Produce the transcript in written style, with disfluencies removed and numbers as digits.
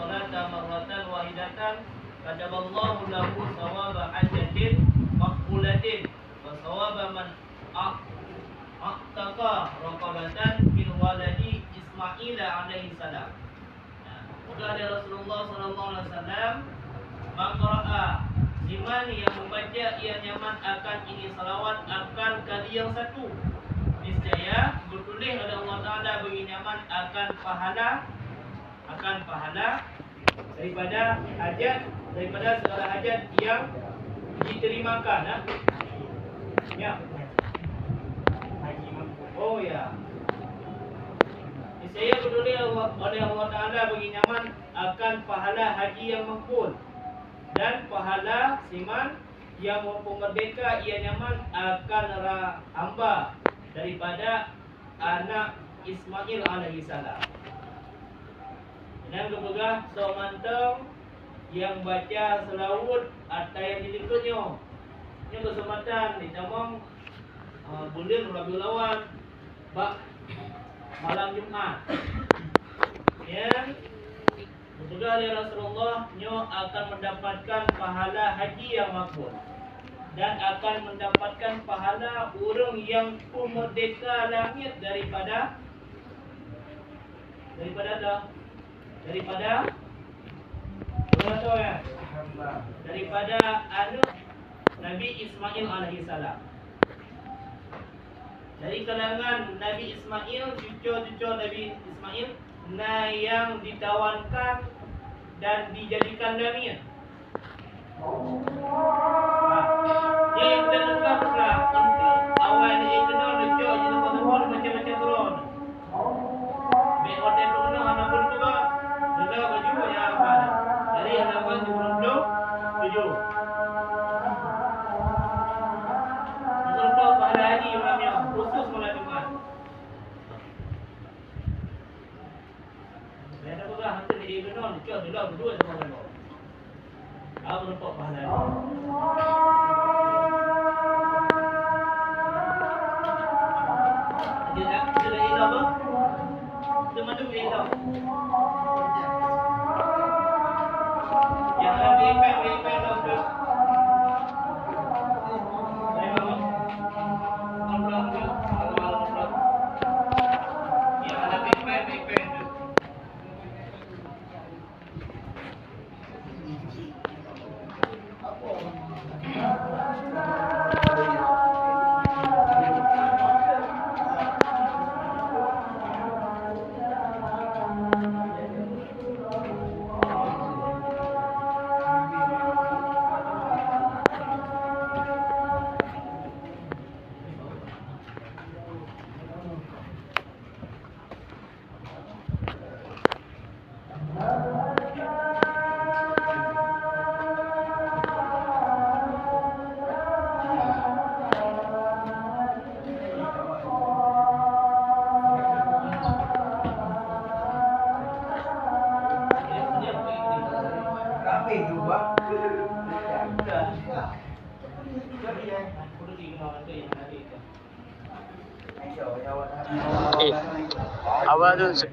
salata marratan wahidatan kataballahu lahu thawaba hajjatin maqbulatin wa thawaba man aqtaqa raqabatan min waladi Ismail alaihi salam. Juga ada Rasulullah sallallahu alaihi wasallam maqra'a Iman yang membaca ia nyaman akan ini salawat akan kali yang satu, niscaya bertulis oleh Allah Ta'ala bagi nyaman akan pahala daripada segala hajat yang diterimakan. Ya. Oh ya. Niscaya bertulis oleh Allah Ta'ala bagi nyaman akan pahala haji yang makbul dan pahala siman yang merdeka ia nyaman akan hamba daripada anak Ismail alaihi salam. Dan juga seorang yang baca selawat atau yang berikutnya. Ini kesempatan di tamam bulan Rabiul Awal malam Jumaat. Yang Semoga Rasulullah akan mendapatkan pahala haji yang makbul dan akan mendapatkan pahala orang yang merdeka langit daripada anak Nabi Ismail alaihi salam. Dari kalangan Nabi Ismail, cucu Nabi Ismail yang ditawankan dan dijadikan damia. Yang kita tukar pula awal ni kena lecok je tempat-tempat macam-macam turun. Baik hotel tu kena anak pun juga. Lela baju yang apa? Dari halaman 97. Untuk pahala haji malamnya khusus malam Jumaat. Ada juga hantar di Lebanon, cak dulu berdua sama sama. Aku nampak pahala ni. Dia lagi apa? Dia madu lagi tahu. Yang lebih baik dah tu. Awal tu